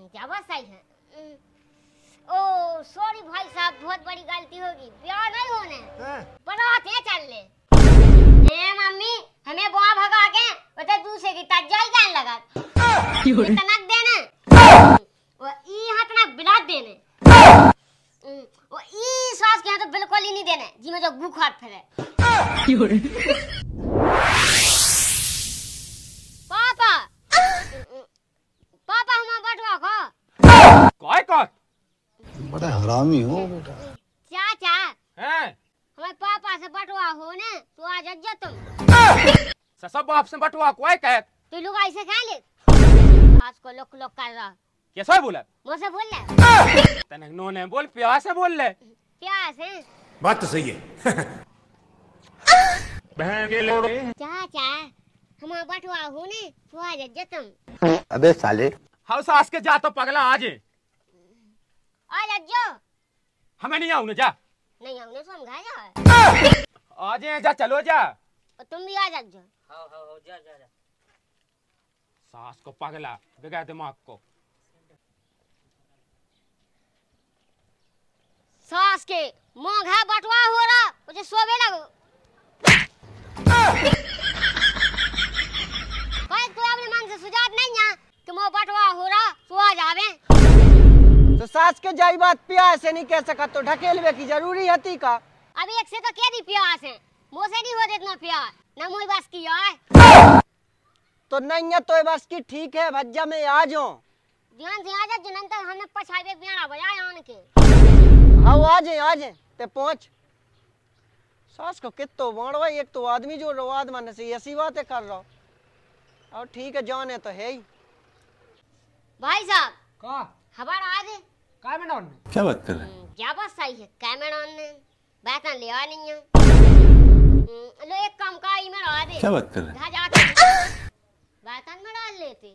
क्या बात सही है। ओ सॉरी भाई साहब, बहुत बड़ी गलती होगी, ब्याह नहीं होने, बारात है चलने। मम्मी हमें बुआ भगा के बता दूसरे की तज्जाई जान लगा तनक देने वो ई हटना बिलात देने वो ई सास के तो बिल्कुल ही नहीं देने जी में जो गु खाट फिरे। पापा पापा हम बटवा को कोई कोई बड़ा हरामी हो बेटा। चाचा हैं हमारे पापा से बटवा हो ने तो आज अज्जा तुम सब बाप से बटवा कोई कहत तू लोग ऐसे खा ले आज को लोक लोक कर रहा कैसे बोला मुझसे बोल ले तने नो ने बोल प्यार से बोल ले प्यार से बात तो सही है। बहन के लोड़े चाचा हमारा बटवा हो ने तो आज अज्जा तुम। अबे साले हाउ सास के जा तो पगला आज आज अज्जो हमें नहीं आऊं जा नहीं हमने समझा जा आज जा चलो जा और तुम भी आज अज्जो। हाँ जा जा जा। सास को पगला बिगड़ दिमाग को सास के मोंघा बटवा हो रहा मुझे सोवे लगो कोई तू अपने मन से सुझाव नहीं है कि मो बटवा हो रहा तो आ जावे तो सास के जाई बात प्यार से नहीं कह सका तो ढकेलवे की जरूरी हती का। अभी एक से तो कह दी प्यार से मुँह से नहीं हो देतना प्यार न मुँह बस की है तो नहीं है तो बस की ठीक है भज्जा में आ जाओ ध्यान से आ जा जनन तक हमने पछावे बियाना बजाया आन के हाँ आ जाए ते पहुंच सास को कितो बाणवा एक तो आदमी जो रवाद मन से ऐसी बातें कर रहा और ठीक है जाने तो है ही भाई साहब का हमारा आज का में नॉन क्या बात कर रहे हैं? क्या बात सही है कैमरा ने बैठा लिया नहीं है लो एक काम का ही में आ दे क्या बात कर रहे हैं? घर जाके बैठन में डाल लेते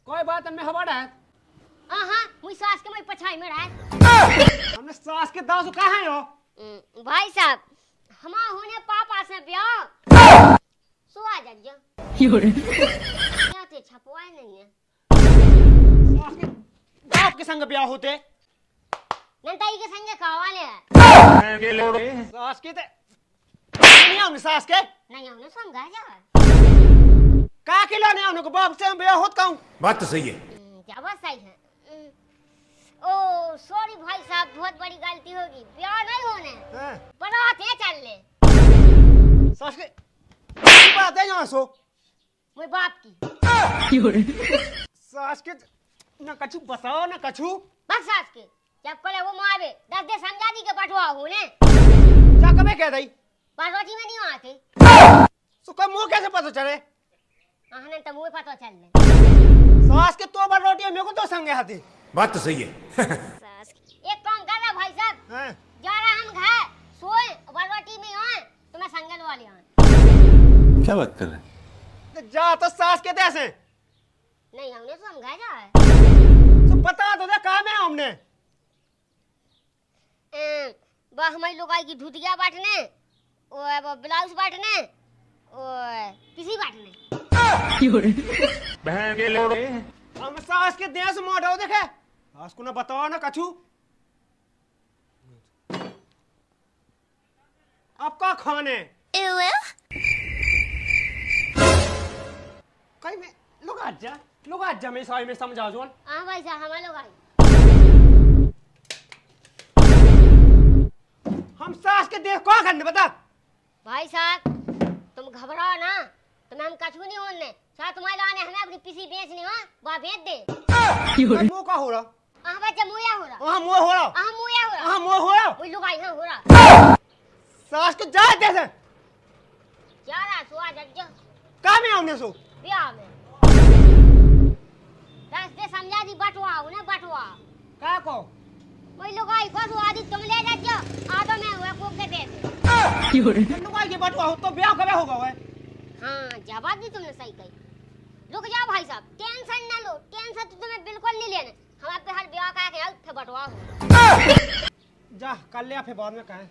कोई बात में हवा है हाँ मुझे सास के मैं पछाई में रहा हमने सास के दासु कहाँ है हो भाई साहब हमारा होने पापा से ब्याह सो आ जा क्या ते छपवाए नहीं है सास के बाप के संग ब्याह होते नंताई के संगे कावाले है सास के नहीं हमने सास के नहीं हमने समझा जा का के लाने हमने को बाप से ब्याह होत कहूं बात तो सही है। क्या बात सही है। ओ सॉरी भाई साहब, बहुत बड़ी गलती होगी, ब्याह नहीं होने, बारात है चलने। सास के बात है यहाँ सो मेरे बाप की सास के न कछु बताओ न कछु बस सास के जब कले वो मावे 10 दे समझा दी के बटवा होने क्या कबे कह दई बारोटी में नहीं आते सो का मुंह कैसे पता चले आहने तो मुंह पता चल ले सास के तो बार रोटी मेरे को तो संगे हाथी बात तो सही है। सास एक काम कर रहा भाई साहब जा रहा हम घर सोए बारोटी में आए तो मैं संगल वाले आए। क्या बात कर रहे हैं? तो जा तो सास के कैसे नहीं हमने समझा जा है तो बता दो ना काम है हमने बा हमारी लुगाई की धुतिया बांटने वो ब्लाउज बांटने और किसी बांटने बहन के लोड़े हम सास के देश मोड़ो देखे सास को ना बताओ ना कछु आपका खाने कहीं में लोग आजा मैं साई में समझा जोन हां भाई साहब हमारे लुगाई हम सास के देश कौन करने बता भाई साहब तुम घबराओ ना तुम्हें हम कछु नहीं होने साथ तुम्हारे लाने हमें अपनी पिसी बेचनी हो वहां भेज दे मुंह का हो रहा हां बच्चा मुया हो रहा हां मुंह हो रहा हां मुया हो रहा हां मुंह हो रहा वो लुगाई हां हो रहा सास को जा दे से क्या रहा सुआ जग का में हमने सो ब्याह में 10 दे समझा दी बटवा उन्हें बटवा का को वही लुगाई को सुआ दी तुम ले जा आधो में हुआ को के दे लुगाई के बटवा हो तो ब्याह कब होगा वे हाँ जवाब दी तुमने सही कही। रुक जाओ भाई साहब टेंशन ना लो, टेंशन तो तुम्हें बिल्कुल नहीं लेने, हमारे पे हर ब्याह का है थे बटवा हो जा कल ले फिर बाद में कहें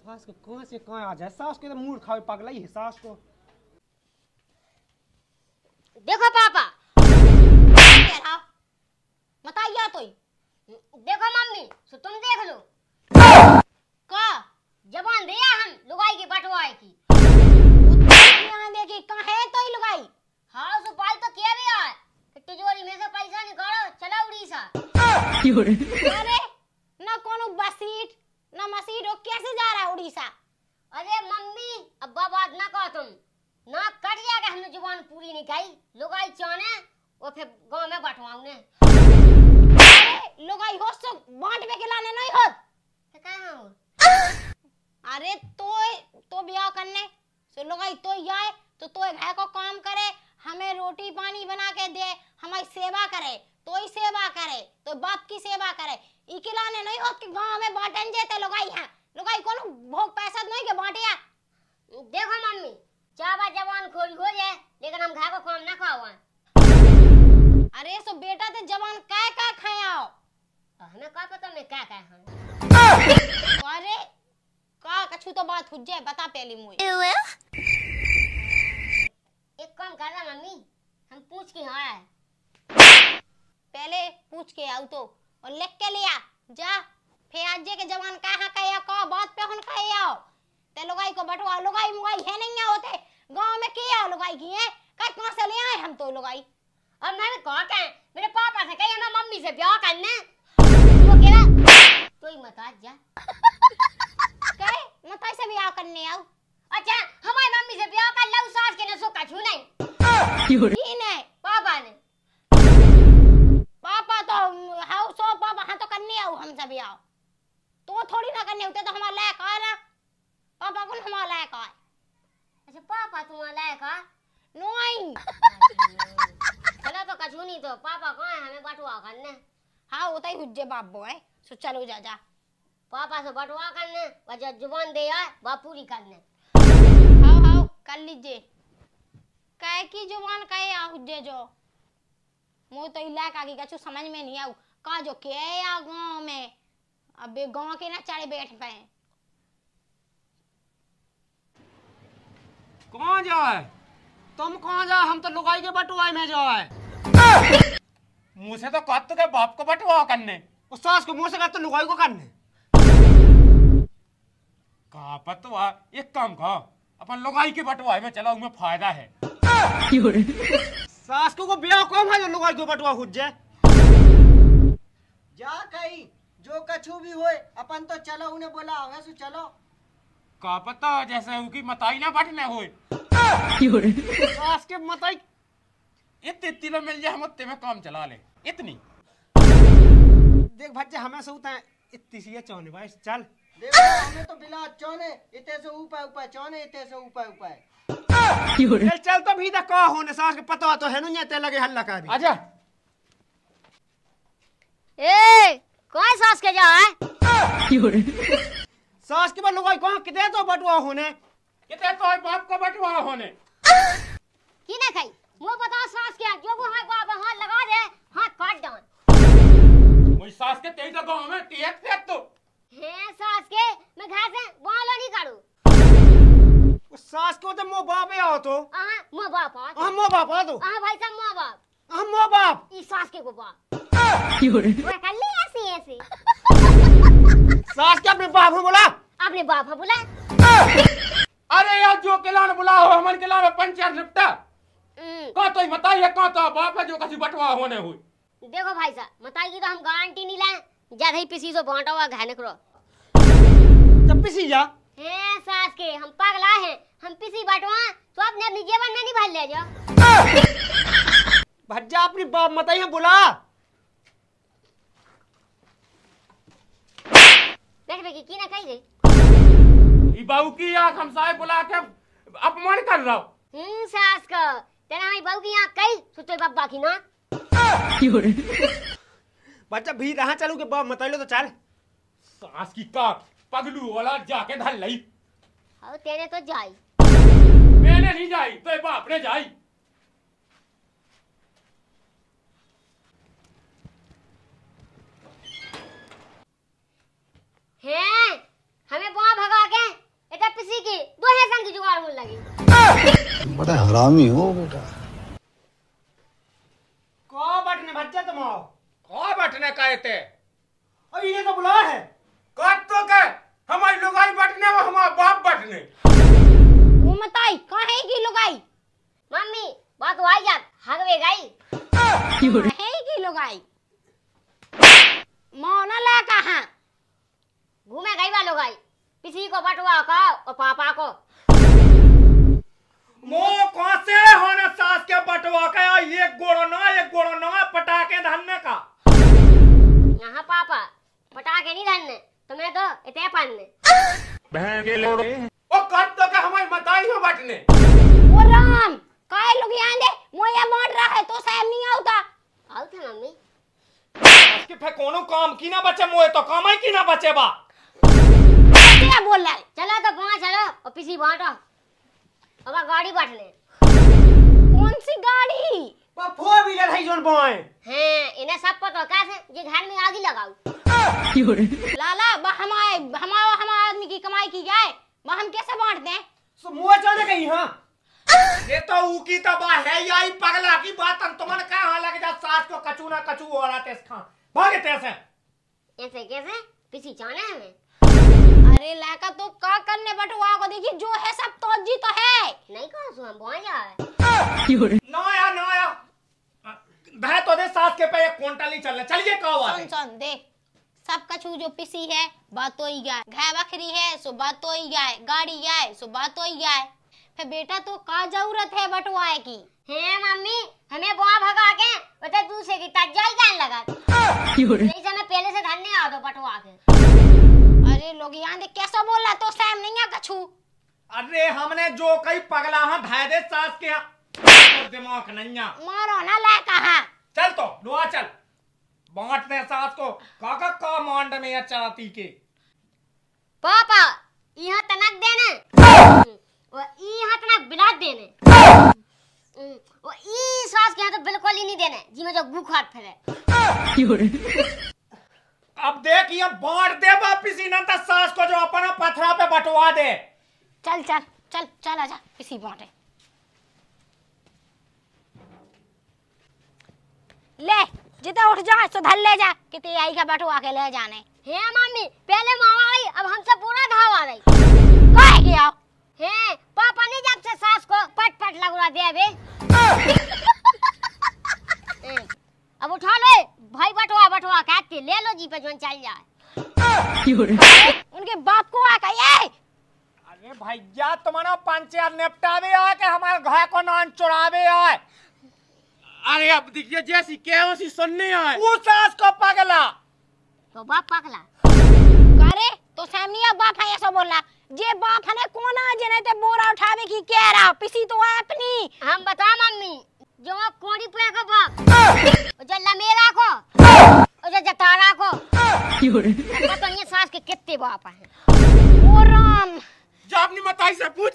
सास को कहां से कहां आ जाए सास के तो मूड खावे पगला ही है सास को देखो पापा बताइए तो देखो मम्मी सो तुम देख लो का जबान दिया हम लुगाई की बटवाए की यहाँ देखी कहाँ है तो ही लुगाई हाँ सो पाल तो किया भी है तिजोरी में से पैसा निकालो चला उड़ीसा अरे ना कोनो बसीट ना मसीट वो कैसे जा रहा है उड़ीसा अरे मम्मी अब्बा बात ना कहो तुम ना कट जाएगा हमने जुबान पूरी नहीं खाई लुगाई चाने वो फिर गांव में बटवाऊं ने अरे लुगाई हो सो बांट में खिलाने नहीं होत तो कहां हो अरे तो ब्याह करने सो लुगाई तो आए तो घर को काम करे हमें रोटी पानी बना के दे हमारी सेवा करे तो ही सेवा करे तो बाप की सेवा करे ई खिलाने नहीं होत कि गांव में बांटन जेते लुगाई है लुगाई कोनो भोग पैसा नहीं के बांटिया देखो मम्मी चाबा जवान खोल हो जाए लेकिन हम घर को काम ना खाओ अरे सो बेटा ते जवान का खाया हमें का पता मैं क्या हम अरे का कछु तो बात हुज जाए बता पहली मुई एक काम कर रहा मम्मी हम पूछ के आए पहले पूछ के आऊ तो और लिख के लिया जा फिर आज के जवान कहा कहे का बात पे हुन कहे आओ ते लुगाई को बटवा लुगाई मुगाई है नहीं होते गांव में किया लुगाई की है कहां से ले आए हम तो लुगाई अब मैंने कहा क्या मेरे पापा से कही मैं मम्मी से ब्याह करने वो कह रहा तू ही मत आ जा कहे मत से ब्याह करने आओ अच्छा हमारी मम्मी से ब्याह कर लो सास के ने सो कछु नहीं की नहीं पापा ने पापा तो हाउ सो पापा हां तो करने आओ हम सब ब्याह तो थोड़ी ना करने होते तो हमारा लायक आ ना पापा कौन हमारा लायक आ अच्छा पापा तुम्हारा लायक आ नहीं चलो तो कछु नहीं तो पापा कहाँ है हमें बटवा करने हाँ होता ही हुज्जे बाबू है सो चलो जा जा पापा से बटवा करने वजह जुबान दे आए बाप पूरी करने हाँ कर लीजिए कहे की जुबान कहे आ हुज्जे जो मो तो इलाक आगे कछु समझ में नहीं आऊ का जो के या गांव में अबे गांव के ना चारे बैठ पे कौन जाए तुम कौन जा हम तो लुगाई के बटवाए में जाए मुँह से तो कहते के बाप को बटवा करने उस सास को मुंह से कहते लुगाई को करने कहा पतवा एक काम कहा अपन लुगाई के बटवाए में चला उसमें फायदा है सास को ब्याह कौन है जो लुगाई को बटवा खुद जाए जा कहीं जो कछु भी होए अपन तो चलो उन्हें बोला वैसे चलो का पता जैसे उनकी मताई ना बटने होए सास के मताई इतनी में मिल जाए हम उतने में काम चला ले इतनी देख भज्जे हमें से उतना इतनी सी चाहने भाई चल देखो हमें तो बिला चौने इतने से ऊपर ऊपर चौने इतने से ऊपर ऊपर चल चल तो भी का होने सास के पता तो है ना ते लगे हल्ला का भी आजा ए कौन सास के जा है सास के बाद लुगाई कहाँ कितने तो बटवा होने कितने तो बाप को बटवा होने की ना खाई वो बताओ सास क्या जो वो है बाबा हाथ लगा दे हाथ काट डाल वही सास के तेज गांव में टियक से तो है सास के मैं घर से बालो नहीं काढू उस सास को तो मो बाप है तो हां मो बाप हां मो बाप है तो हां भाई साहब मो बाप हां मो बाप ई सास के को बाप वो कर ली ऐसे ऐसे सास के अपने बाप को बोला अपने बाप बोला अरे यार जो किलान बुलाओ हमन किला में पंचायत निपटा का तो बताइए का तो बाप है जो कसी बटवा होने हुई देखो भाई साहब मताई की तो हम गारंटी नहीं लाए ज्यादा ही पिसी सो बांटा हुआ घर निकलो जब पिसी जा है सास के हम पगला हैं हम पिसी बटवा तो अपने अपनी जीवन में नहीं भर ले जाओ भज्जा अपनी बाप मताई हम बुला देख बेकी की ना कही रे ई बाबू की आंख हम साहे बुला के अपमान कर रहा हूं सास का तेरा हमारी बहू की आंख कही सुते बाबा की ना बच्चा भी रहा चलू के बाप मताई लो तो चल सास की का पगलू वाला जाके धर लई अब तेरे तो जाई मैंने नहीं जाई तो बाप ने जाई हैं हमें बुआ भगा के एटा पिसी की दो है संग जुगाड़ होने लगी बड़ा हरामी हो बेटा होने कहते और इन्हें तो बुलाया है। कत तो के हमारी लुगाई बटने वो हमारा बाप बटने। वो मताई कहाँ है की लुगाई? मम्मी बात तो आई जात हगवे गई है की लुगाई? मोना ला कहाँ? घूमे गई वालों गई किसी को बटवा का और पापा को। मो कौन से होने सास के बटवा का एक गोड़ो ना पटाके धरने का। यहाँ पापा पटाखे नहीं धरने तुम्हें तो इतने पन्ने बहन के लोड़े ओ कत तो के हमारी मताई में बटने। वो राम काय लोग यहाँ दे मोया मोड़ रहा है तो साहब नहीं आता। आओ थे मम्मी उसके फे कोनो काम की ना बचे मोए तो काम ही की ना बचे बा। क्या बोल रहा है? चलो तो पहुँच चलो और पीसी बांटो अब गाड़ी बांटने। कौन सी गाड़ी? फोर व्हीलर है जोन बोए हैं इन्हें सब पता कैसे जे घर में आग लगाओ। लाला हमारा आदमी की कमाई की जाए हम कैसे बांटते हैं? सो मुँह जाने गई। हाँ ये तो ऊकी तबा है यही पगला की बात हम तुमने कहाँ लग जा सास को कचू ना कचू हो रहा तेस खां भागे तैसे ऐसे कैसे पीसी चाने हमें। अरे लाका तो का करने बटुआ को देखी जो है सब तो जी तो है नहीं कहो सो हम पहुंच जाए। नया भै तो दे सास के पे एक क्विंटल ही चलने चलिए कहो सुन देख सब कछु जो पिसी है बात तो ही गाय घै बकरी है सो बात तो ही गाय गाड़ी गाय सो बात तो ही गाय। फिर बेटा तो का जरूरत है बटुआए की? है मम्मी हमें बुआ भगा के बता दूसरे की तज्जाई जान लगा नहीं समय पहले से धरने आ दो बटुआ के। अरे लोग यहाँ देख कैसा बोल रहा तो सैम नहीं है कछु। अरे हमने जो कई पगला हाँ धाय दे सास के तो दिमाग नहीं है मारो ना ला कहा चल तो लोआ चल बांटने सास को काका का मांड में या चाहती के पापा यहाँ तनक देने और यहाँ तनक बिलाट देने और ई सास के यहाँ तो बिल्कुल ही नहीं देने जी में जो बुखार फैले। अब देख ये बांट दे वापिस इन्हें तो सास को जो अपना पथरा पे बटवा दे। चल चल चल चल आजा इसी बांटे ले जितना उठ जा तो धर ले जा कितनी आई का बटुआ के ले जाने। हे मम्मी पहले मामा आई अब हमसे पूरा धाव आ गई कहे गया है पापा ने जब से सास को पट पट लगवा दिया बे। अब उठा लो भाई बटुआ कहते ले लो जी पे जोन चल जाए। उनके बाप को आ गए। अरे भैया तुम्हारा पंचायत निपटावे आए के हमारे घर को नान चुरावे आए। अरे अब देखिए जैसी क्या उसी सुनने आए वो सास को पगला तो बाप पगला करे तो सामने बाप है ऐसा बोला जे बाप है कोना जने ते बोरा उठावे की कह रहा पिसी तो अपनी हम बता मम्मी जो कोड़ी पे को बाप जो लमेरा को और जो जतारा को पता नहीं सास के कितने बाप हैं। ओ राम जब अपनी मताई से पूछ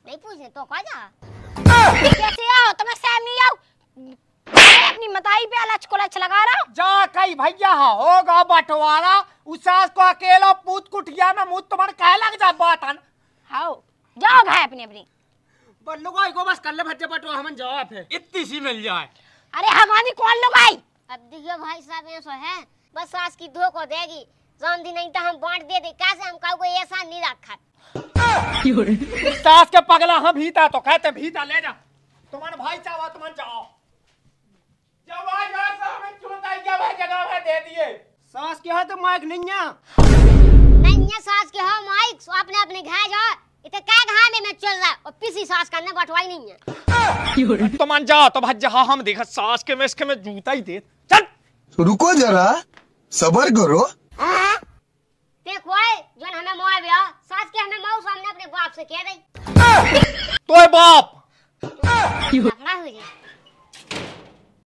नहीं पूछने तो कहा जा कैसे आओ तुम्हें सामने आओ अपनी मताई पे अलच को लच लगा रहा जा कई भैया होगा बंटवारा उस सास को अकेला पूत कुटिया में मुंह तुम्हारे कह लग जा बात है। हाओ जाओ भाई अपनी बल्लू को बस कर ले भज्जे बटवा हम जवाब है इतनी सी मिल जाए। अरे हमारी कौन लोग आई? अब देखिए भाई साहब ऐसा है बस सास की धो को देगी जानती नहीं तो हम बांट दे कैसे हम काऊ को ऐसा नहीं रखा। सास के पगला हम भीता तो कहते भीता ले जा तुम्हारे भाई चाहो तुम जाओ जब आ जा तो हमें चुनता जगह में दे दिए। सास के हाथ माइक नहीं है सास के हो माइक सो अपने अपने घर जाओ इतने क्या घाने में चल रहा और पिसी सास करने बटवाई नहीं है। तुम जाओ तो भज्जा हम देखा सास के में इसके में जूता ही दे चल रुको जरा सबर करो देखो जो हमें मोआ ब्याह सास के हमें मऊ सामने अपने बाप से कह रही तो बाप झगड़ा हो जाए